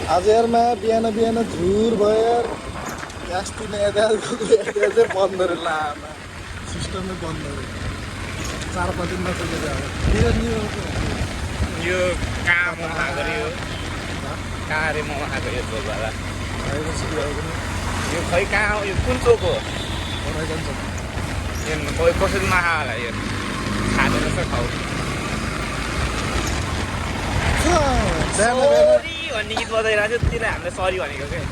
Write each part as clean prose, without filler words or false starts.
आज यारमा बिहान बिहान झुर भयो यार यास्टिने यता चाहिँ बन्द रे लामा सिस्टमै बन्द रे 4-5 दिन नचलेको अब यो कहाँ म खाएको रे यो कहाँ रे म खाएको यो झोलवाला यो खै कहाँ हो यो कुन चोक हो कोही कसरी नखा होला यो खाँदो रहेछ खाउ सरी भन्ने गीत बजाइरहेको थियो त्यसलाई हामीले सरी भनेको क्या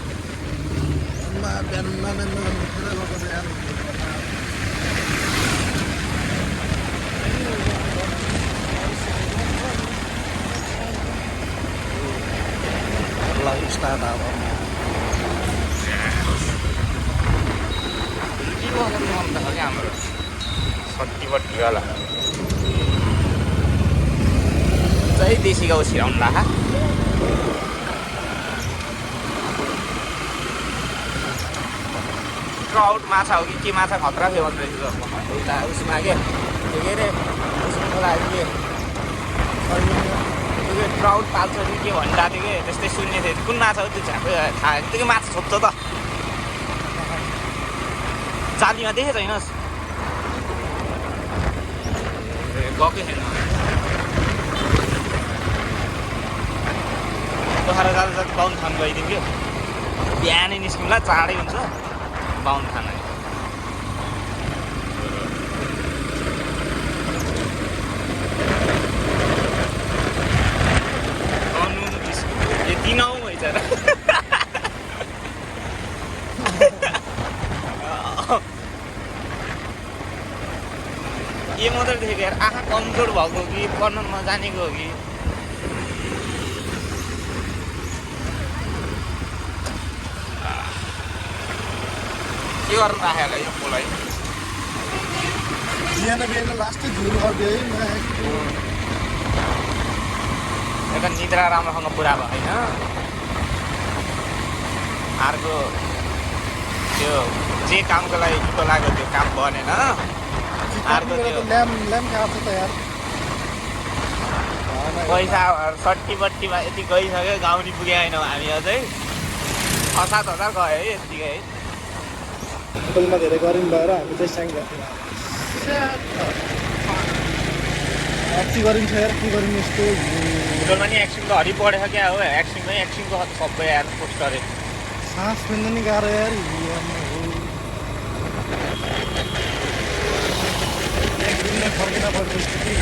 स्टार्ट अब हाम्रो सट्टीपट्टिवाला चाहिँ देशी गाउँ छिराउनु ला ट्राउट माछा हो कि के माछा खतरा फेमस रहेछ उता उसमा के अरे उसको लागि के ट्राउट पाल्छ कि के भनिरहेको थियो कि त्यस्तै सुन्ने थियो कुन माछा हो त्यो थाहा त्यो माछा छोप्छ त जालीमा देखेको छैनस् गएकै छैन पोखरा जाँदा जाँदा बाहुन खान गइदिउँ क्या बिहानै निस्किउँला चाँडै हुन्छ बाहुन खाना यति नौ भइसक्यो ये मात्रै देखेको यार आँखा कमजोर भएको हो कि पढ्न नजानेको हो कि के गर्नु राखेको होला यो पोलाई बिहान बिहान लास्टै झुर गरिदियो है एउटा निद्रा राम्रोसँग पुरा भयो होइन अर्को त्यो जे कामको लागि गीत लाग्यो त्यो काम बनेन अर्को त्यो ल्याम्प खाएको त यार पैसा सट्टीपट्टीमा यति गइसक्यो गाउँनी पुगे होइन हामी अझै 6-7 हजार गयो है यतिकै है फुलमा धेरै गरिम भएर हामी चाहिँ साङ्गा अस्ति गरिन्छ यार के गरिम यस्तो फुटबलमा नि एक्सिङ त हरि पढेछ क्या हो एक्सिङमै एक्सिङको सबै यार पोस्टर सास फेर्नु नि गाह्रो यार फर्किन पर्छ स्थिति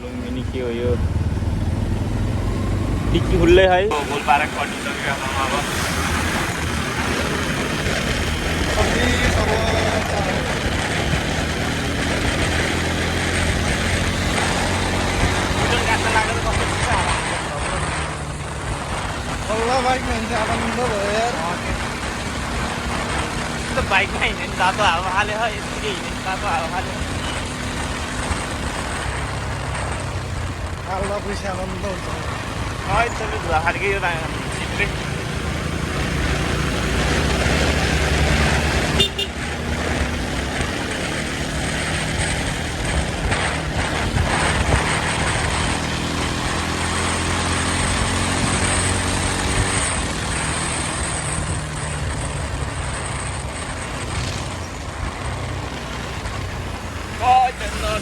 लुम्बिनी के हो यो डिक्की खुल्लै है गोलपारा कटिसक्यो अब बाइकमा हिँड्छ आनन्द भयो यार बाइकमा हिँड्यो नि तातो हावा हाल्यो यतिकै हिँड्यो नि तातो हावा हाल्यो हाल्दा पैसा आनन्द हुन्छ एकदमै धुवा खालको यो सिटले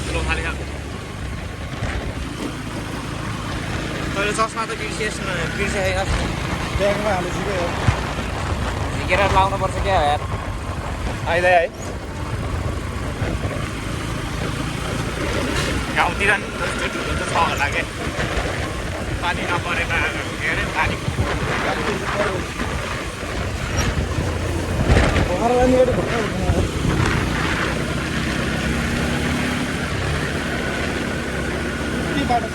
ठुलो खाले तैँले चस्मा त बिर्सेन ब्यागमा हालेछु क्या यार झिकेर लाउनुपर्छ क्या यार अहिले है गाउँतिर नि ठुलो त छ होला क्या पानी नपरेर के अरे पानी पोखरा जाने गाडी भर्खर बाटो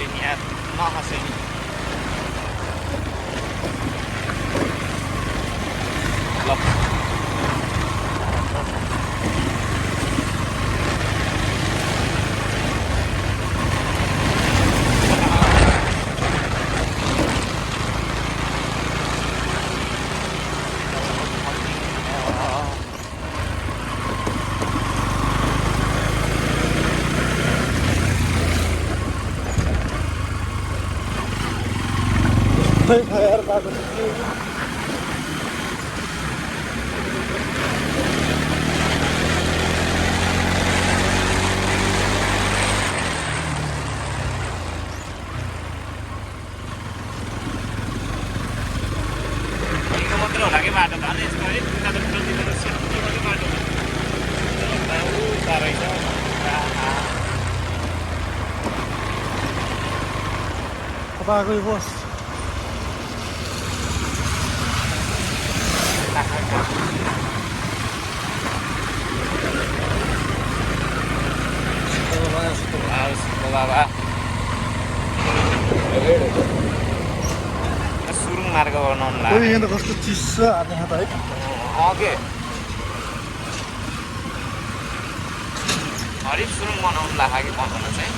अहिले नि यार नहसे नि ल खै छ यार बाटो चाहिँ के हो? यहीँको मात्रै होला कि बाटो त अनि यसको अलिक उता त पुऱ्याउँदिँदैन सेफ्टी मात्रै बाटो उता रहेछ कताकै बस बाबा सुरुङ मार्ग बनाउनु कोही लाग्यो यहाँ त कस्तो चिसो हाल्ने त है के हरिफ सुरुङ बनाउनु लाग्यो कि बनाउनु चाहिँ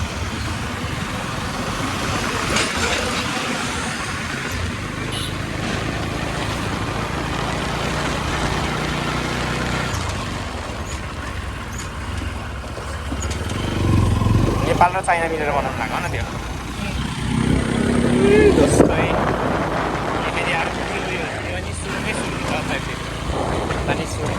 नेपाल र चाइना मिलेर बनाउनु लाग्यो न त्यो जस्तै फेरि अर्को उयो त्यो नि सुरुङै सुरुङ छ फेरि अनि सुरुङ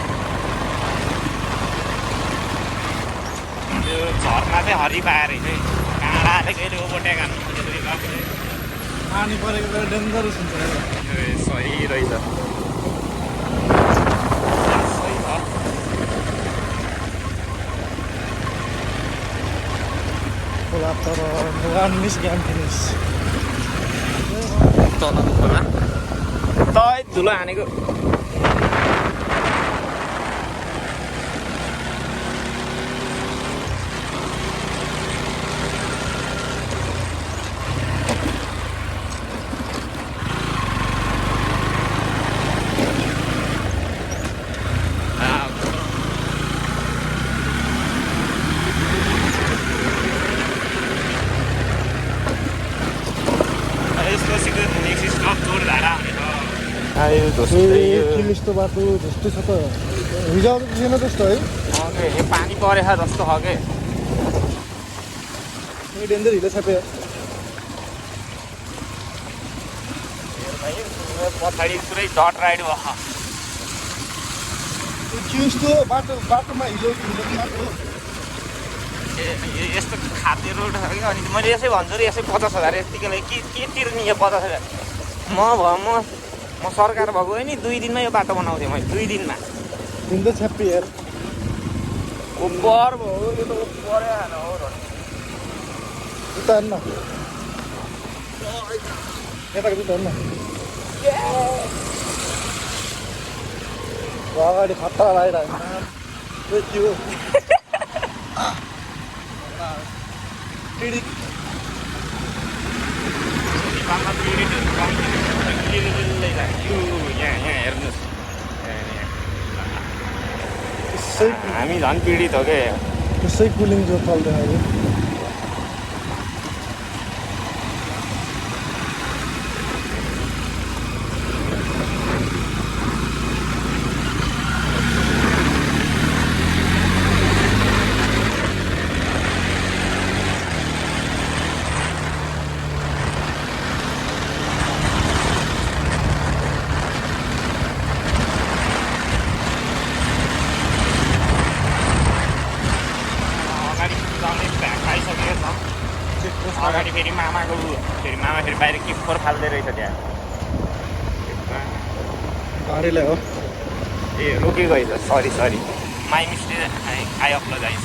त्यो झर्ना चाहिँ हरिफ आएर चाहिँ काँडाले कहिले ओभरटेक हान्नु पानी परेको बेला डेन्जरस हुन्छ सही रहेछ सही छ खोला तर वान मिस गेम फिनिस तलको खोला तै धुलो हानेको यस्तो बाटो जस्तो छ त हिजो आउँदा थिएन जस्तो है यो पानी परेछ जस्तो छ के डेन्जर हिलो छाप्यो पछाडि पुरै डट राइड भयो यस्तो बाटोमा हिलो बाटो यस्तो खाद्य रोड छ कि अनि मैले यसै भन्छु नि यसै 50,000 यतिकै के तिर्ने यो 50,000 म सरकार भएको हो नि 2 दिनमा यो बाटो बनाउँथेँ मैले 2 दिनमा हिँड्दै छ्याप्पी हेर ओपर भयो यो त ओपरै हान हो उता हेर्न यताको जुत्ता हेर्न अगाडि खतरा लागिरहेको के हो हामी झन् पीडित हो के त्यसै कुलिङ जो चल्दैन अहिले अगाडि फेरि मामा फेरि बाहिर के फोहोर फाल्दै रहेछ त्यहाँ गाडीलाई हो ए रोकेको है sorry my mistake I apologise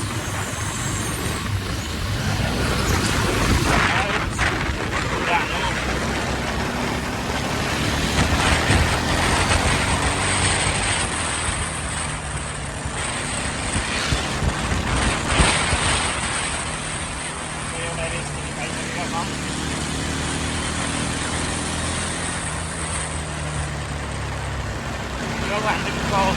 Các bạn đừng câu.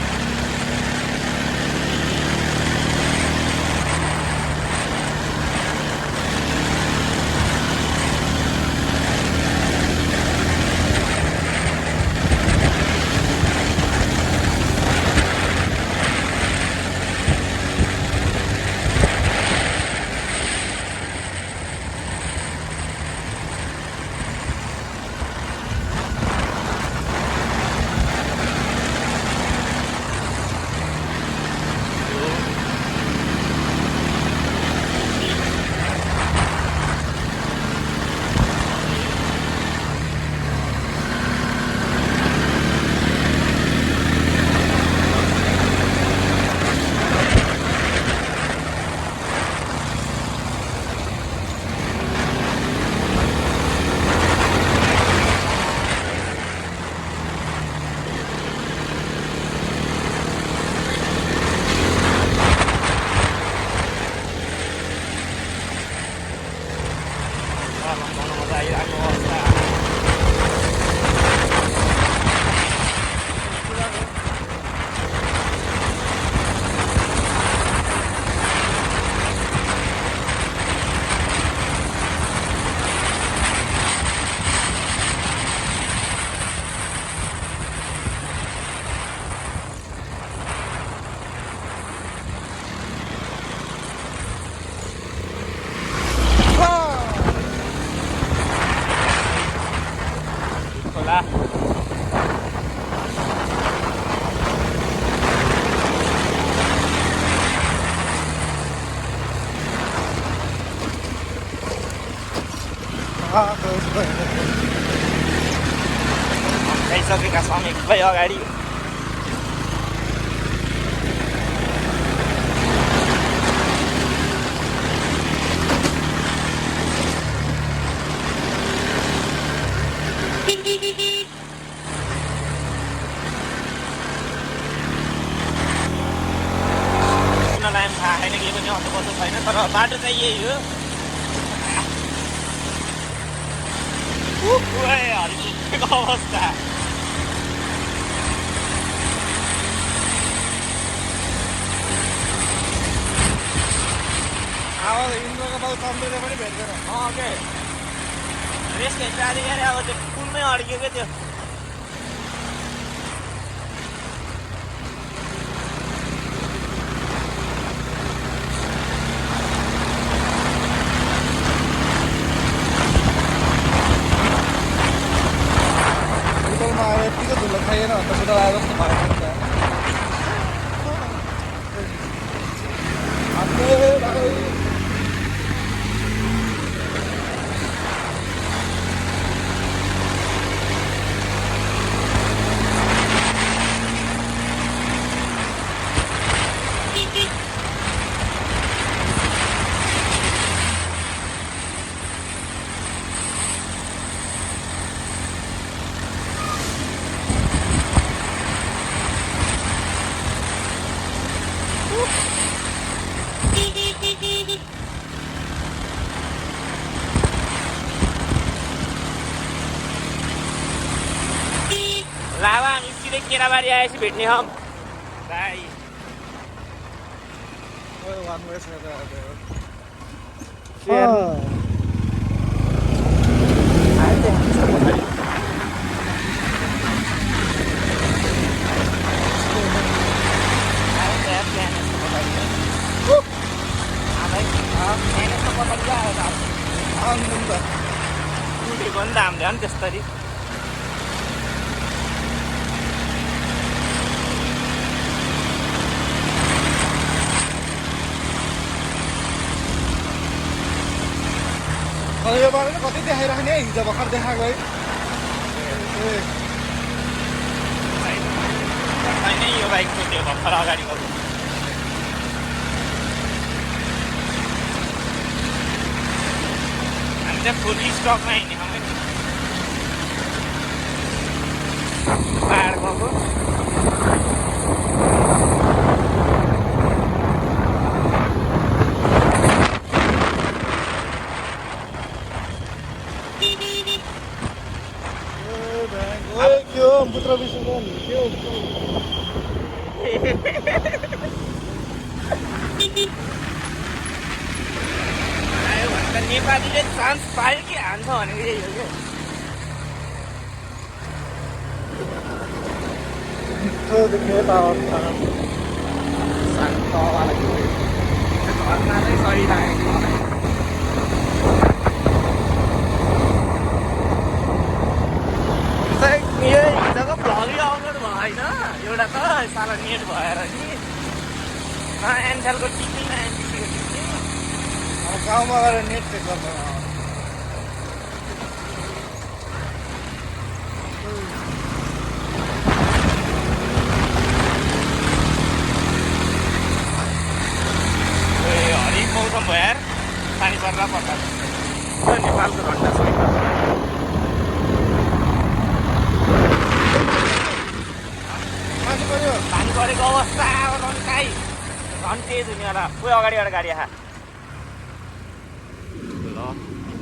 Hola. Gaiसकेका छौँ एकदमै अगाडि उनीहरूलाई पनि थाहा छैन के पनि अन्त कस्तो छैन तर बाटो चाहिँ यही हो हरिको अवस्था इन्द्रको बाउ चम्देले पनि भेट्दैन के रेस्ट जाँदै गरे अब त्यो पुलमै अड्क्यो क्या त्यो होटलमा आएर यत्तिको धुलो खाइएन अन्त बुढा आएर जस्तो भयो नि त लाभा हामी सिधै केराबारी आएपछि भेट्ने हम भाइ उठेको नि त हामीले नि त्यस्तरी यो बाटो कति देखाइराख्ने है हिजो भर्खर देखाएको है छैन यो बाइकको त्यो भर्खर अगाडिको हामी चाहिँ फुल स्टकमा हिँड्ने खाँदै पाहाड गएको ओए के हो पुत्र विश्वकर्म के हो आयो भन्दा नेपालीले चान्स पायो कि हान्छ भनेको यही हो क्या मिठो खेत अवस्था शान्तवाला घरमा चाहिँ सरिरहेको हिजोको भ्लगै अपलोड भएन एउटा त साला नेट भएर नि एनसेलको टिप्ने न एनटिसीको टिप्ने अब गाउँमा गएर नेट चेक गर्नु हरिक मौसम भयो यार पानी पर्ला पर्ला नेपालको घन्टा सहित पानी परेको अवस्था अब रन्काइ झन् तेज हुने होला कोही अगाडिबाट गाडी आहा ल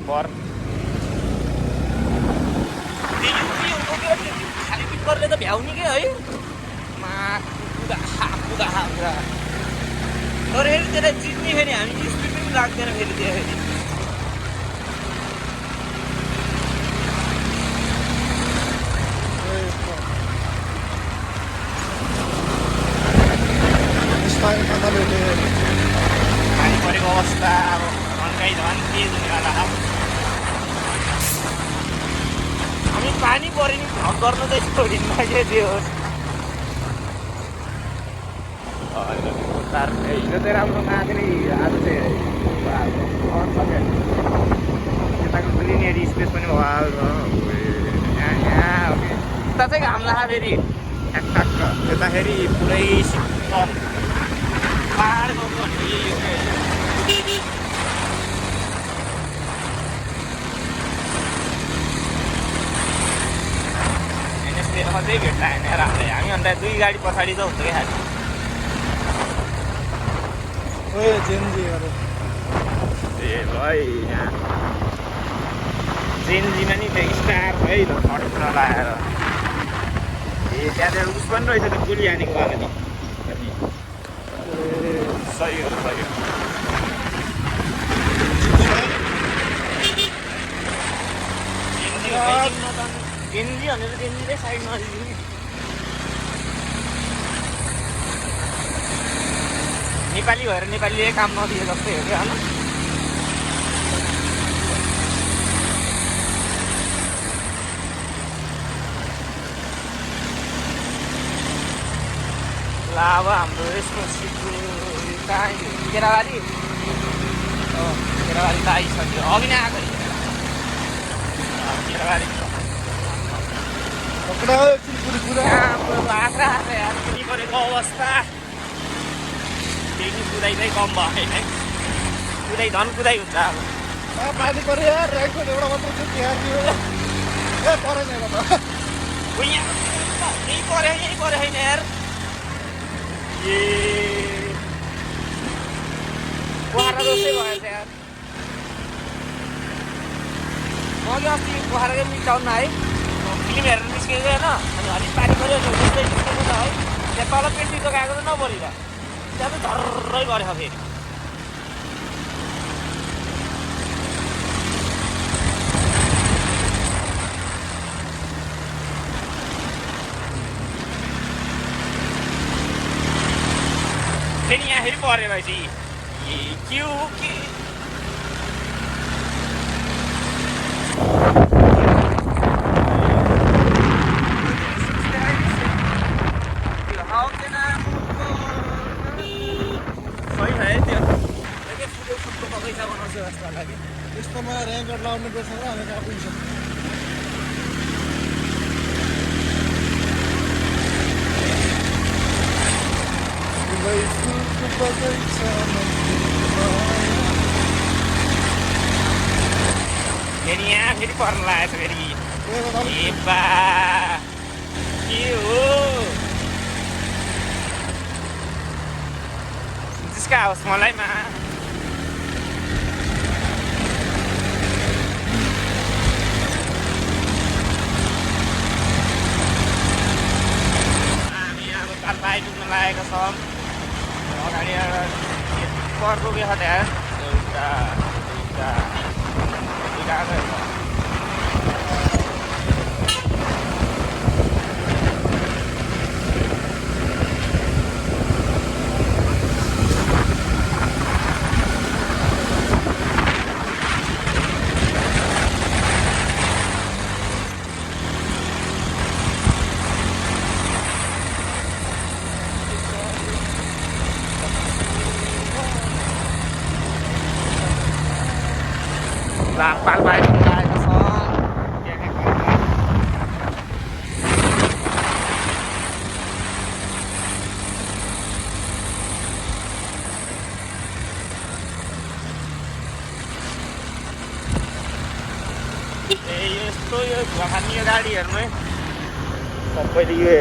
पर खाली पिक्करले त भ्याउने के है कुदा पुरा तर फेरि त्यसलाई जित्ने फेरि हामी स्पिड पनि लाग्दैन फेरि त्यो फेरि पानी परेको अवस्था अब रन्काइ झन् तेज हुने होला हामी पानी पऱ्यो नि भ्लग गर्नु चाहिँ छोडिन्न के त्यो हिजो चाहिँ राम्रो नआएको नि आज चाहिँ यताको लिनियर स्पेस पनि भयो उता चाहिँ घाम लाग्यो फेरि ठ्याक्क यता फेरि पुरै शीतल पाहाडको यही हो एनएसले अझै भेट्ला होइन राम्रै हामी अन्त 2 गाडी पछाडि त हुन्छ क्या हामी ओए जेनजीहरू ए भाइ यहाँ जेनजीमा नि त्यो स्टार है ल खट्न लगाएर ए त्यहाँ उस पनि रहेछ त गोली हानेको वाला नि सही हो जेनजी भनेर जेनजीकै साइडमा नेपाली भएर नेपालीले काम नदिए जस्तै हो क्या होइन ल अब हाम्रो यसको सिटको कहाँ केराबारी केराबारी त आइसक्यो अघि नै आएको केराबारी आँक्रा यार पुरी परेको अवस्था त्यही कुदाइ चाहिँ कम भयो होइन कुदाइ झन् कुदाइ हुन्छ अब पानी पऱ्यो यार राइटको एउटा मात्र छ तिहार ए परेन यहीँ पऱ्यो होइन यार ए पोखरा जस्तै भएछ यार मैले अस्ति पोखराकै मिटाउन है फिल्म हेरेर निस्केको होइन अनि अलिक पानी पऱ्यो निस्केको छ है त्यहाँ तल पेन्टिङको गएको त नपरेर त्यहाँ चाहिँ झर्रै गरेछ फेरि फेरि यहाँ फेरि परेर चाहिँ के हो के यस्तोमा ऱ्याङ्कर लाउनु पर्छ र हामी काटिन्छ फेरि यहाँ फेरि पर्न लागेको छ फेरि ए बा के हो जिस्का होस् मलाई मा आएका छौँ अगाडि पर्को के छ त्यहाँ एउटा आएको छ पाल्पा आएको छ यस्तो यो धुवा खाने यो गाडीहरूमै सबैले यो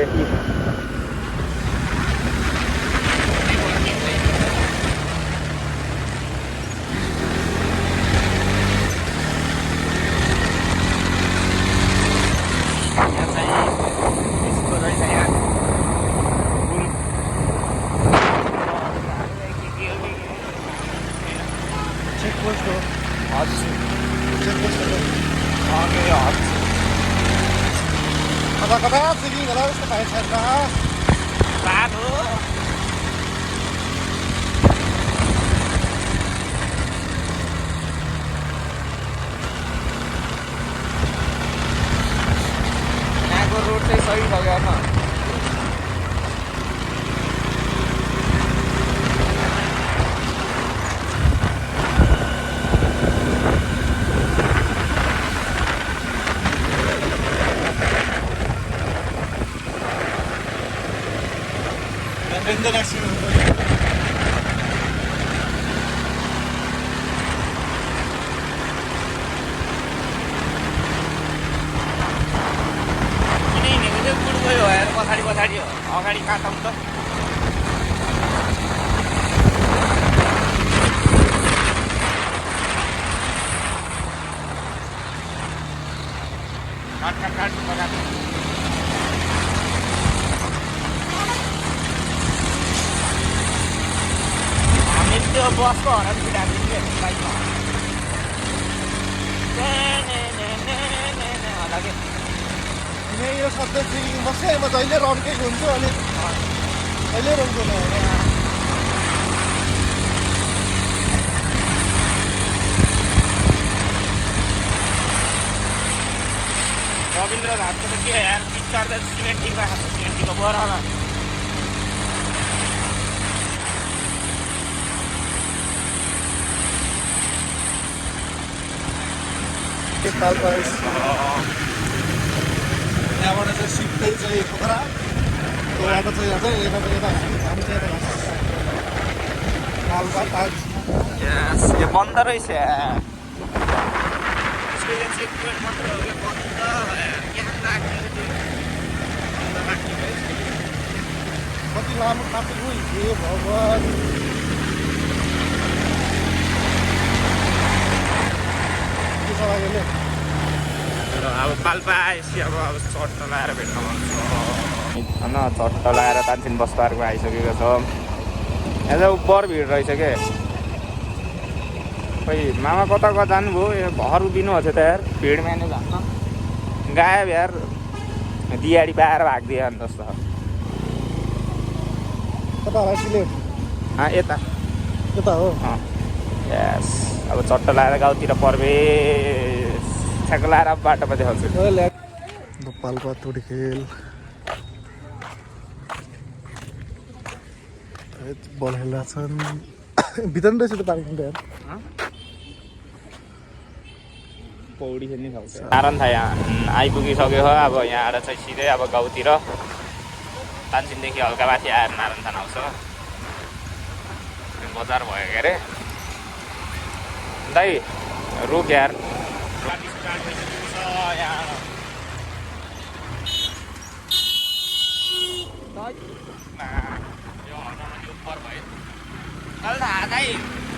चेकपोस्ट हो हजुर चेकपोस्ट हो कता कता चेकिङ होला जस्तो पाइन्छ बाघ हो यहाँको रोड चाहिँ सही छ क्या पछाडि हो अगाडि काटौँ त काट हामी त्यो बसको हरन बिरामी बाइकमा यो सधैँ चेकिङ बस्छ म जहिले रन्केको हुन्छु अनि कहिले रन्किँदैन रविन्द्र घाटको त के यार पिक्चर त सिमेन्टीमा सिमेन्टीको बरामा त्यहाँबाट चाहिँ सिधै चाहिँ पोखरा त्यो बाटो चाहिँ यहाँ चाहिँ यता हामी चाहिँ यता यो बन्द रहेछ कति लामो काटेको हे भगवान् के छ लाग्यो अब पाल्पा आएपछि अब चट्ट लगाएर भेट्न मन छ होइन चट्ट लगाएर तानसिन बस पार्कमा आइसकेको छ यहाँ चाहिँ उपर भिड रहेछ क्या खै मामा कता कता जानुभयो यो घर उभिनु भएको छ त यार भिडमा नै झन् गायब यार दिहाडी पाएर भागिदियो अनि जस्तो कता होला सिलेट यता यता हो यस अब चट्ट लगाएर गाउँतिर प्रवेश ठ्याक्क लगाएर अब बाटोमा देखाउँछु पाल्पा तुडखेल बलहेला छन् भित्र रहेछ त पार्किङ त यार पौडी खेल्ने ठाउँ नारायण था यहाँ आइपुगिसक्यो हो अब यहाँ आएर चाहिँ सिधै अब गाउँतिर तानसिनदेखि हल्का माथि आएर नारायण थान आउँछ बजार भयो के अरे दाइ रुक यार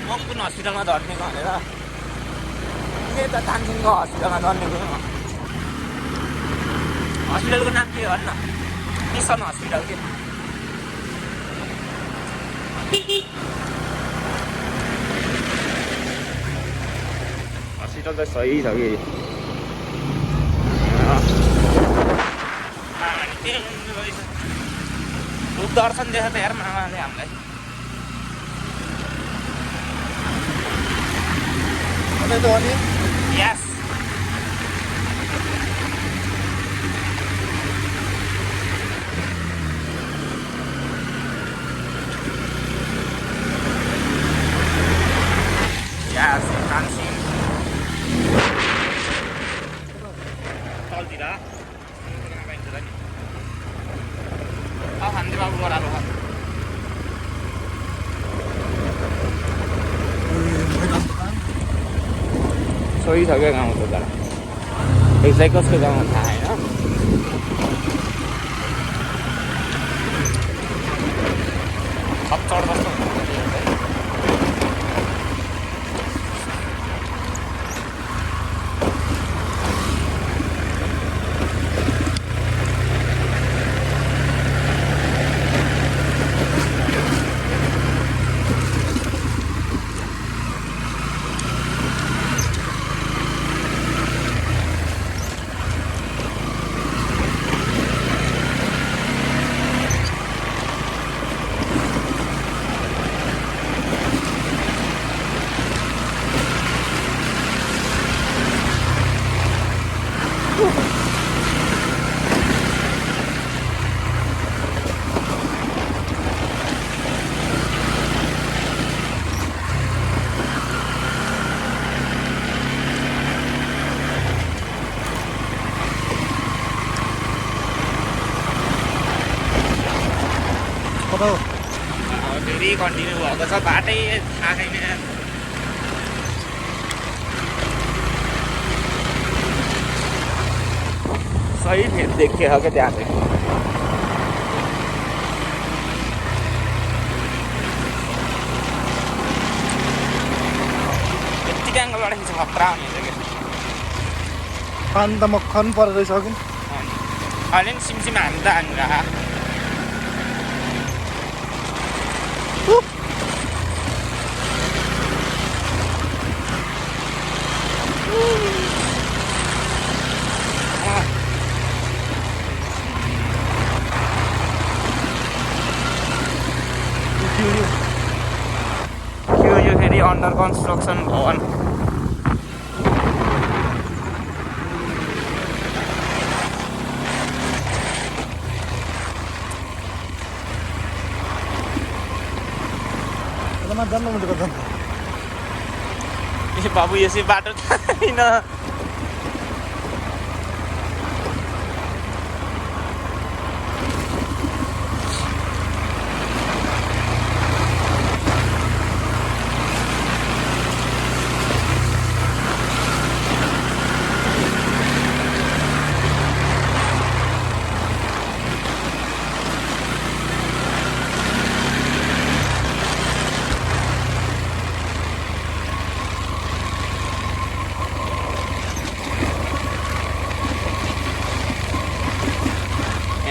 मङ्पुन हस्पिटलमा झर्नेको भनेर यता तानसिनको हस्पिटलमा झर्नेको हस्पिटलको नाम के हो भन्न मिसन हस्पिटल के हस्पिटल त सही छ कि रूप दर्शन देख त यार मामाले हामीलाई कतै त अनि यस यस dancing तलतिर हान्दै बाबु बराबर सोही छ क्या गाउँ त तर एक्ज्याक्ट कसको गाउँ थाहा होइन खप्चड जस्तो कता हो फेरि कन्टिन्यू भएको छ बाटै थाहा छैन सही फेरि देखियो क्या त्यहाँ चाहिँ यति एङ्गलबाट खिच्छ खतरा हुने क्या पानी त मक्खन परेर रहेछ कि अहिले पनि सिमसिम हान्दा हानेर यो फेरि अन्डर कन्स्ट्रक्सन भवन जान्नु मुटु कता ए बाबु यसै बाटो छैन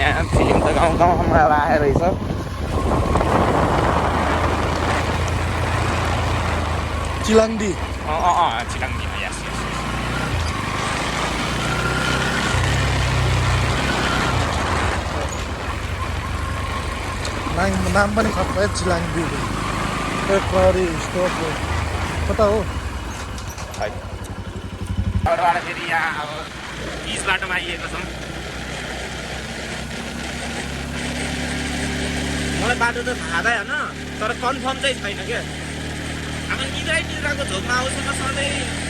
यहाँ फिल्म त गाउँ गाउँमा आएर रहेछ चिलाङ्डी चिलाङ्गीमा यस नाम पनि खप्पै चिलाङ्डी प्रहरी स्टप हो कता हो अरूबाट फेरि यहाँ अब बिच बाटोमा आइएको छौँ मलाई बाटो त थाहा भए होइन तर कन्फर्म चाहिँ छैन क्या अब इन्द्राको झोकमा आउँछ म सधैँ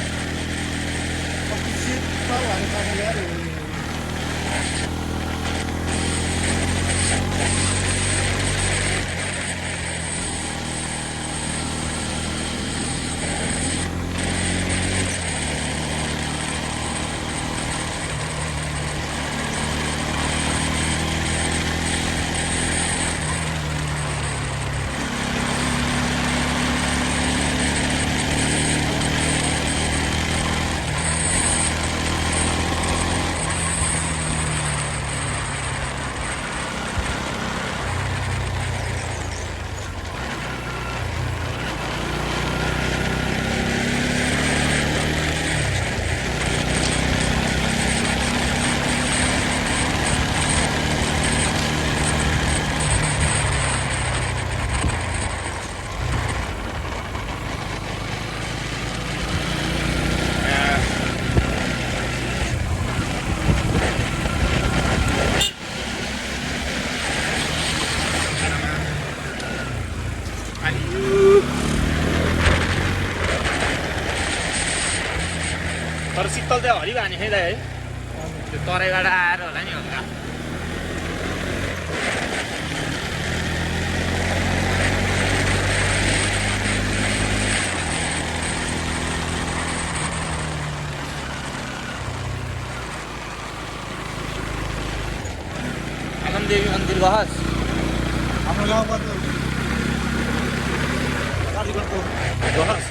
है दाइ है त्यो तराईबाट आएर होला नि हल्का देवी मन्दिर गहस हाम्रो गाउँमा त कालीगढको गहस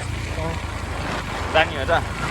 जाने हो त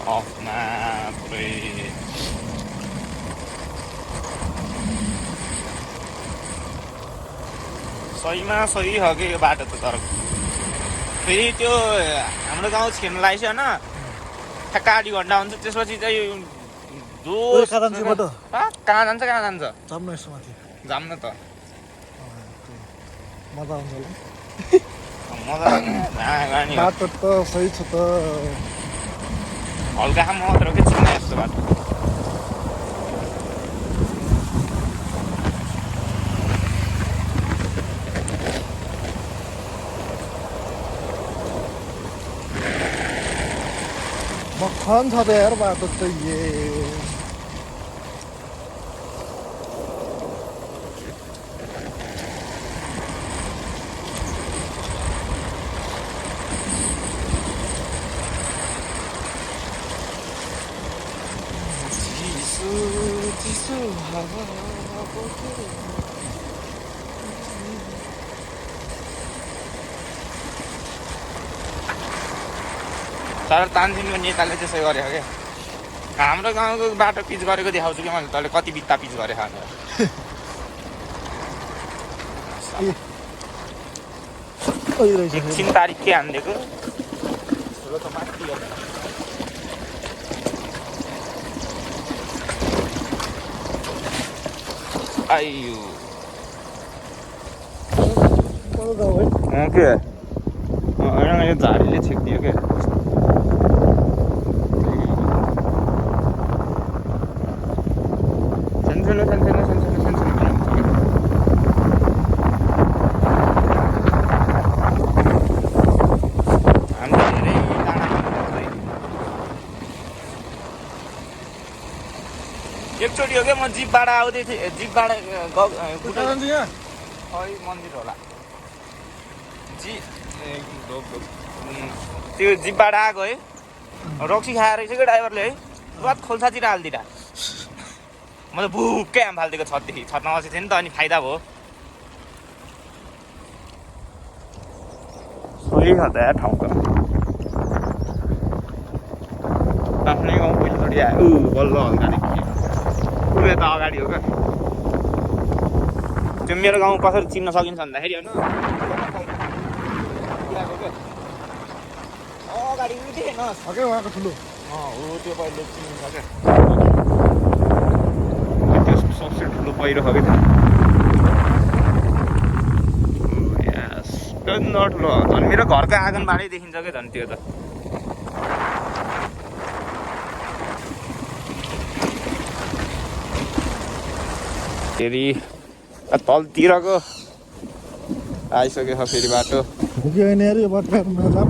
अफमा पुरै सहीमा सही हो कि यो बाटो त तर फेरि त्यो हाम्रो गाउँ छिर्नु लागेछ होइन ठ्याक्क आधी घन्टा हुन्छ त्यसपछि चाहिँ कहाँ जान्छ जाम्नु यसो माथि जाम्न त मजा आउँछ मजा बाटो त सही छ त हल्का मात्र के छैन यस्तो बाटो मक्खन छ त यार बाटो त ये तर तानसिनको नेताले त्यसै गरेको क्या हाम्रो गाउँको बाटो पिच गरेको देखाउँछु कि मैले तैँले कति बित्ता पिच गरेको एकछिन तारिक के हानिदिएको ठुलो त माथि आइयो के यो झाडीले छेकिदियो क्या एकचोटि हो क्या म जिपबाट आउँदै थिएँ जिपबाट मन्दिर होला त्यो जिपबाट आएको है रक्सी खाएर रहेछ क्या ड्राइभरले है पुरा खोल्सातिर हालिदिएर म त भुक्कै हाम फालिदिएको छतदेखि छत नबसेको थिएँ नि त अनि फाइदा भयो सोही छ त यार ठाउँको आफ्नै गाउँ पहिलोचोटि आयो बल्ल हल्का पुरै त अगाडि हो क्या त्यो मेरो गाउँ कसरी चिन्न सकिन्छ भन्दाखेरि होइन अगाडि उठेन सके उहाँको ठुलो हो त्यो पहिलो चिनिन्छ क्या त्यो सबसे ठुलो पहिरो हो कि ठुलो झन् मेरो घरको आँगनबाटै देखिन्छ क्या झन् त्यो त फेरि तलतिरको आइसकेछ फेरि बाटो भुक्यो होइन यार यो बाटोमा जाम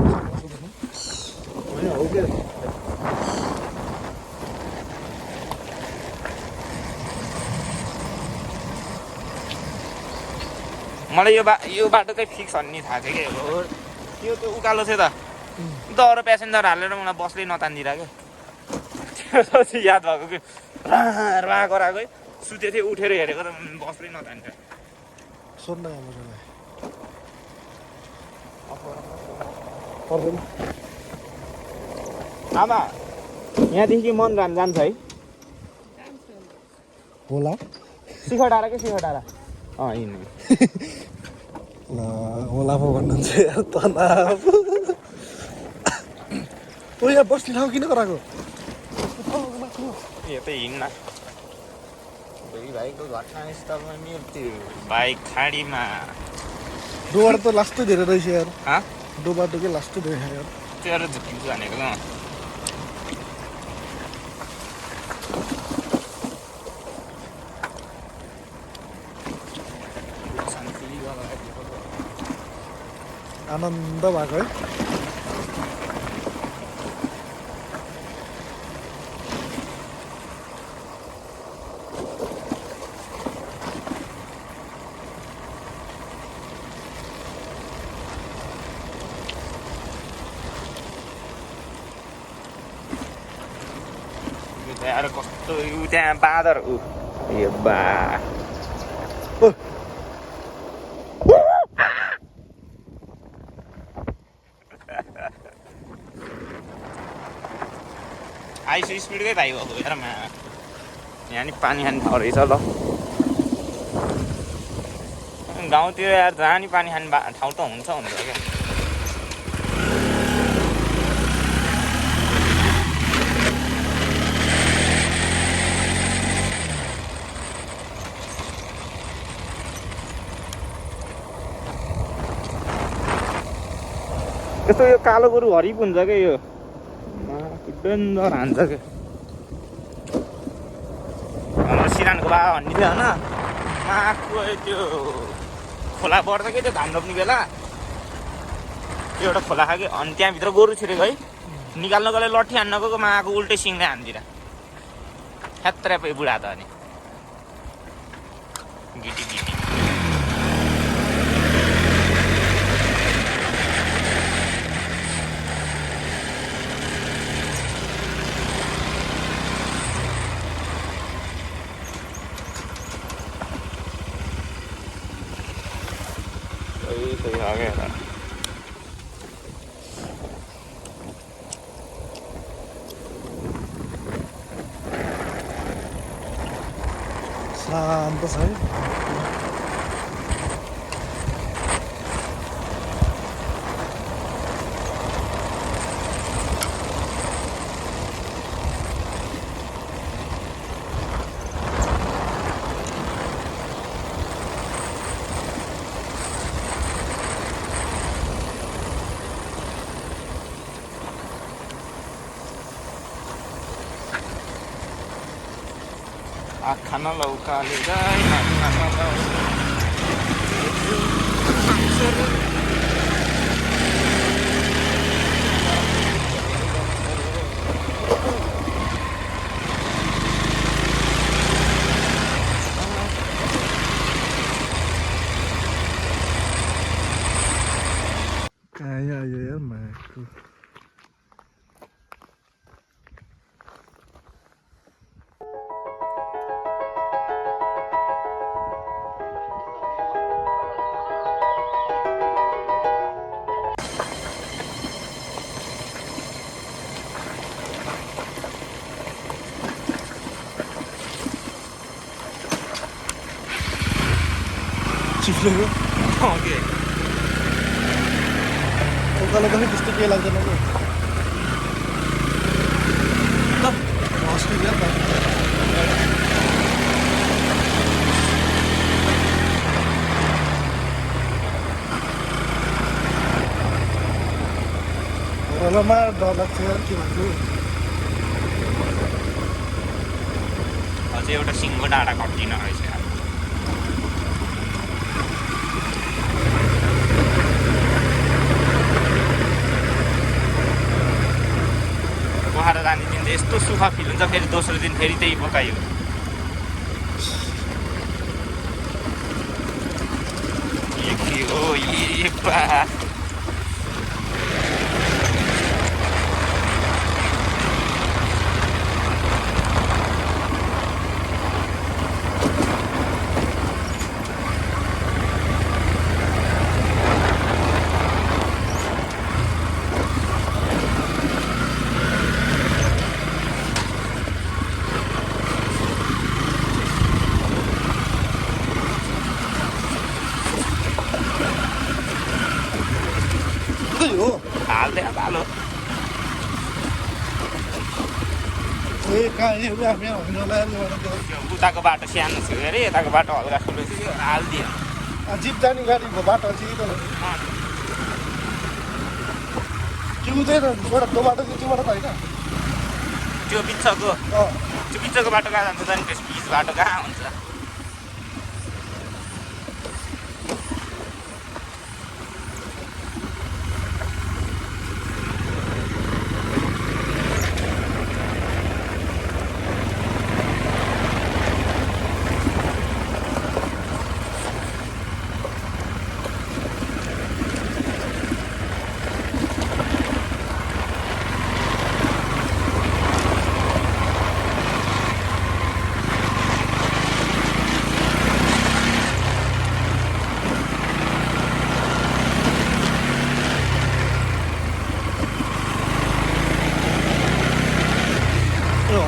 मलाई यो बाटोकै फिक्स भन्ने थाहा थियो क्या त्यो त उकालो थियो त अरू प्यासेन्जर हालेर मलाई बसले नतानिदिएर क्या त्यो याद भएको कि रा गराएको सुते थियो उठेर हेरेको त बसले नतान्छ सोध्न आमा यहाँदेखि मनराम जान्छ है होला शिखर डाँडा कि शिखर डाँडा हिँड्नु होला पो भन्नुहुन्छ यार तनाव ओ यहाँ बस्ने ठाउँ किन गराएको यो त हिँड्न दुई भाइको घटनास्थलमा मृत्यु बाइक खाडीमा डोबाट त लास्टै धेरै रहेछ यार हाँ डोबाट के लास्टै धेरै यार तेरो झुक्किन्छ भनेको त आनन्द भएको है यार कस्तो त्यहाँ बाँदर ए बा ओ आइस स्पिडकै भाइ भएको हेर यहाँ नि पानी खाने ठाउँ रहेछ ल गाउँतिर यार जहाँ नि पानी खाने ठाउँ त हुन्छ क्या यस्तो यो कालो गोरु हरिप हुन्छ क्या यो डेन्जर हान्छ क्या हाम्रो सिरानको बा भन्ने थियो होइन माको त्यो खोला पर्छ कि त्यो धान रोप्ने बेला त्यो एउटा खोला खायो कि अनि त्यहाँभित्र गोरु छिरेको है निकाल्नको लागि लट्ठी हान्न गएको माको उल्टै सिङले हान्दिएर ख्यात्रै बुढा त अनि गिटी गिटी सही आ गया था शान्त छ है खाना लौकाले जाई कहाँ आयो यार माको चिप्लेको ओके उकालो पनि त्यस्तो केही लाग्दैन कि हस्पिटल यार ओह्रालोमा डर लाग्छ यार के भन्छु अझै एउटा सिङ्गो डाँडा कटिन रहेछ यार पोखरा जाने दिन त यस्तो सुखा फिल हुन्छ फेरि दोस्रो दिन फेरि त्यही पकायो के हो ए बा ए कहाँ यो आफ्नै होइन होला त्यो उताको बाटो सानो थियो अरे यताको बाटो हल्का ठुलो थियो हालिदियो जिप जाने गाडीको बाटो चाहिँ त त्यो चाहिँ एउटा त्यो बाटो चाहिँ त्यो बाटो त होइन त्यो बिचको बाटो कहाँ जान्छ त नि त्यस बिच बाटो कहाँ हुन्छ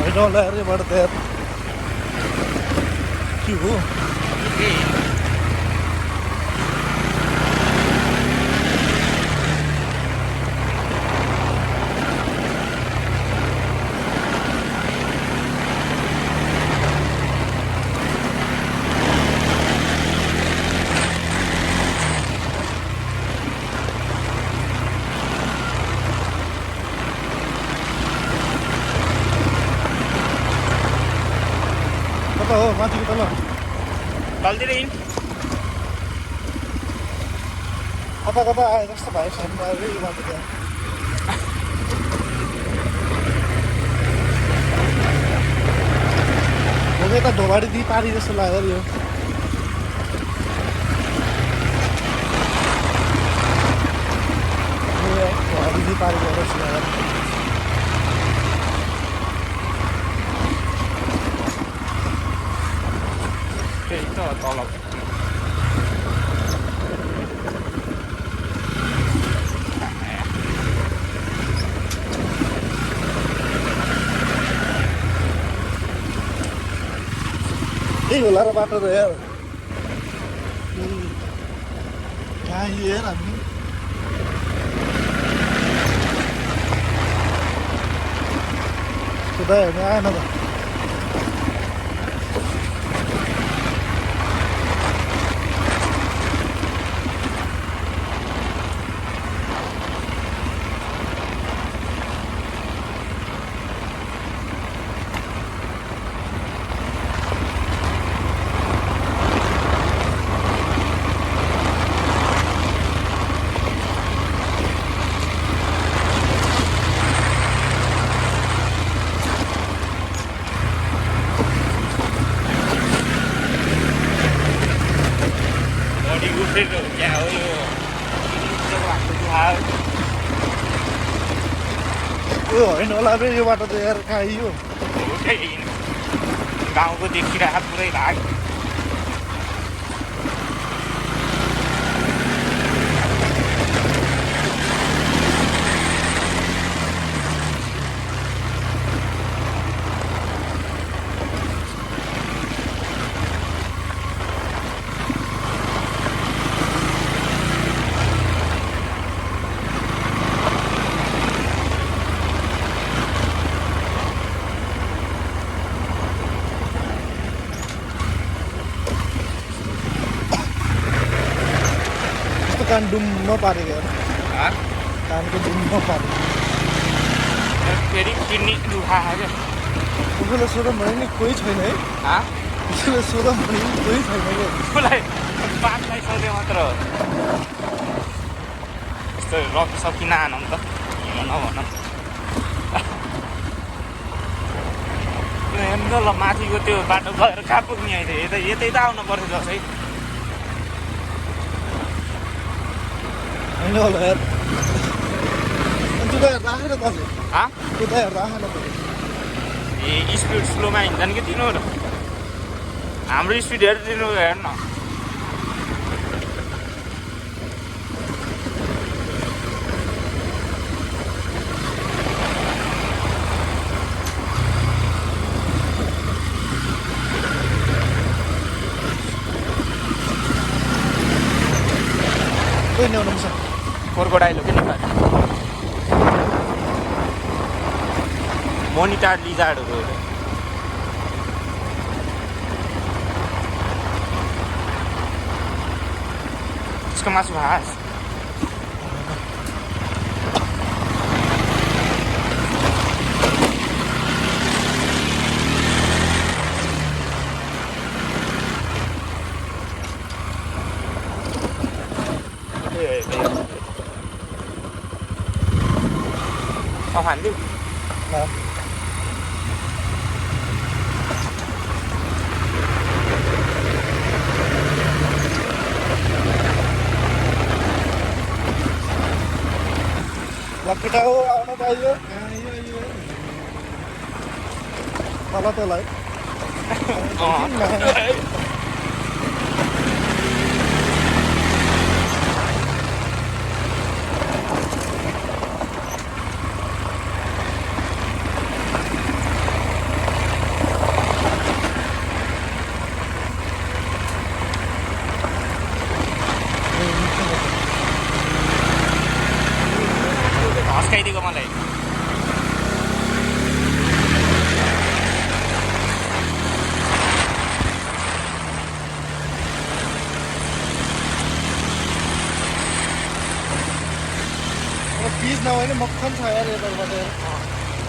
होइन होला अरे बाट त के हो कता हो माथिको तल तलतिर हिँड कता कता आयो जस्तो भयो साइडमा आयो यो बाटो त्यहाँ हो यता ढोबाडी दिई पारी जस्तो लाग्यो यो ढोबाडी दिई पारी जस्तो लाग्यो त्यही त तल यही होला र बाटो त यार कहाँ हेर हामी त्यो दाइ हेर्नु आएन त क्या हो यो उयो होइन होला बे यो बाटो त यार कहाँ यो गाउँको देखिरहेको पुरै भाग कान डुम्म पारेको यार कानको डुम्म पारेको फेरि किडनी दुखाएको क्या उसले सोधौँ भने नि कोही छैन है उसले सोधौँ भने नि कोही छैन क्या उसलाई बातलाई सोधे मात्र यस्तो रकिसकिन आनौँ त नभनौँ हेर्नु ल माथिको त्यो बाटो गएर कहाँ पुग्ने अहिले यतै त आउनु पर्छ जसै होइन होला यार त्यो त राखेर तपाईँ त्यो त राखेर तपाईँ ए स्पिड स्लोमा हिँड्छन् कि तिनीहरू हाम्रो स्पिड हेर्नु हेर्न कोही ल्याउनु पर्छ क्रोकोडाइल हो कि नेपाली मोनिटर लिजार्डहरू त्यसको मासु भास खान्थ्यौ लक्केटा हो आउन पाइयो तल त्यसलाई हस्काइदिएको मलाई पिस नभए नि मक्खन छ यार यताबाट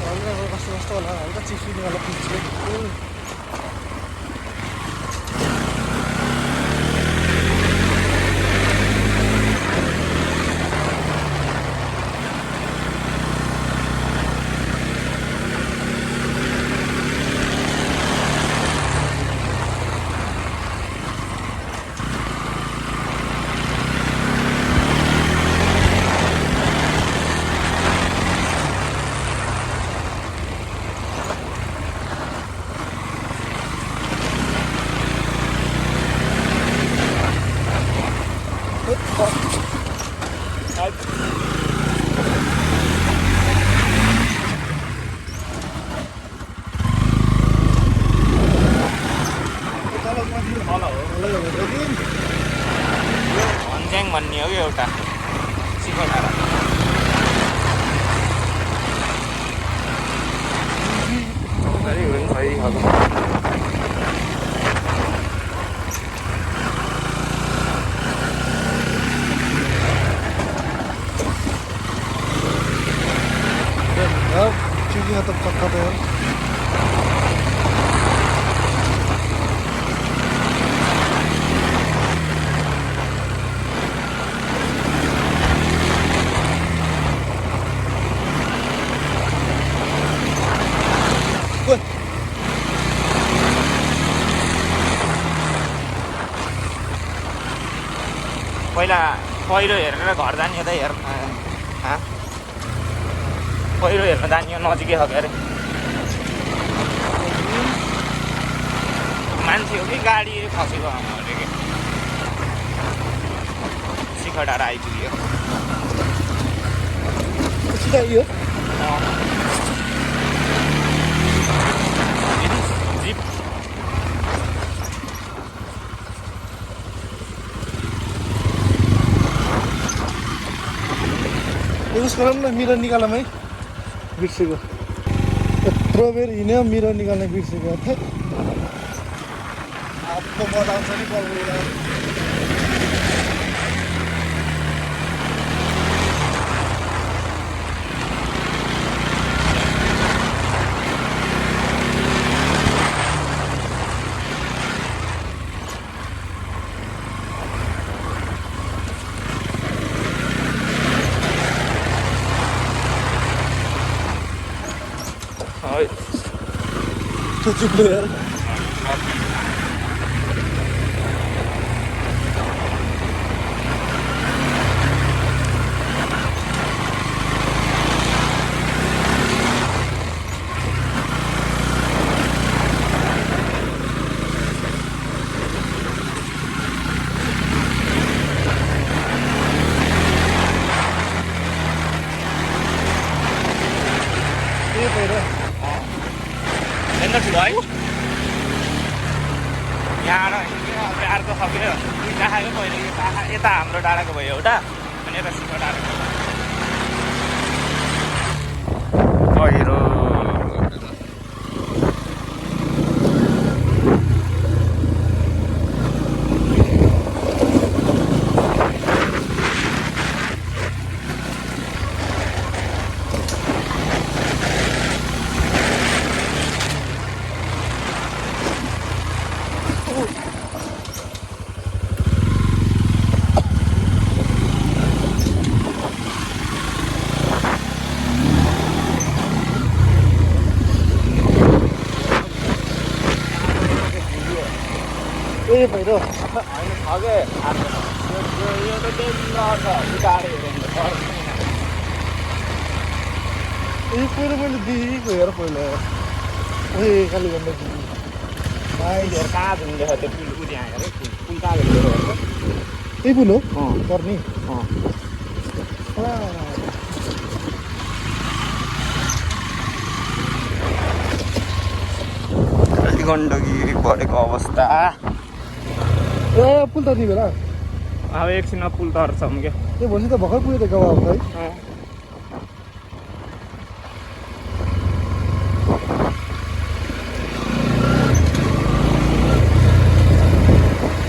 हल्का कस्तो कस्तो होला हल्का चिप्सिने वाला पिस छ भन्ज्याङ भन्ने हो कि एउटा शिखर डाँडा चुकिया त पक्का त हो पहिला पहिरो हेरेर घर जाने त हेर पहिरो हेर्न जाने नजिकै हो अरे मान्छे हो कि गाडी खसेको अरे कि शिखर डाँडा आइपुग्यो छिटाइयो जिप उसको न मिरर निकालम है बिर्सेको यत्रो बेर हिँड्यो मिरर निकाल्ने बिर्सेको थिएँ अब बजाउँछ नि कलबाट चुप्लो यार ठुलो है यहाँ अर्को खप्यो डाँडाको पहिलो यता हाम्रो डाँडाको भयो एउटा अनि यता शिखर डाँडाको पहिरो ए पहिरो ए पहिरो मैले देखेको हेर पहिला ए कालीगण्डा कहाँ झुन्डे छ त्यो पुल उति आएर पुल कहाँ झुन्डे त्यही पुल हो पर्ने गण्डकी परेको अवस्था ए पुल त नि बेला अब एकछिनमा पुल तर्छौँ क्या त्यो भनेपछि त भर्खर पुग्यो त गाउँ है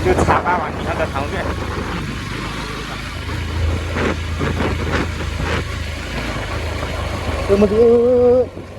त्यो छापा भन्ने छ त ठाउँ क्या त्यो माथि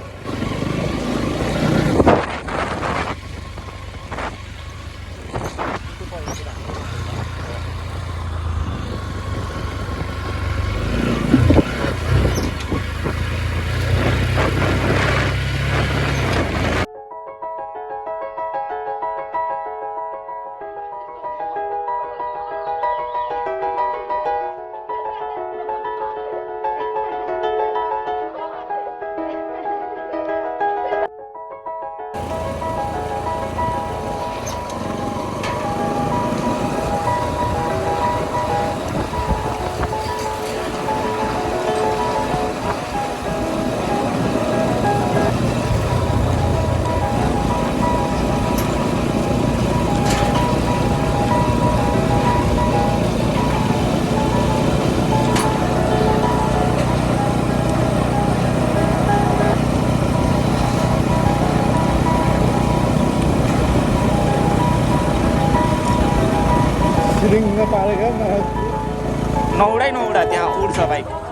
सिरिङ पारेको नौडै नौडा त्यहाँ उड्छ बाइक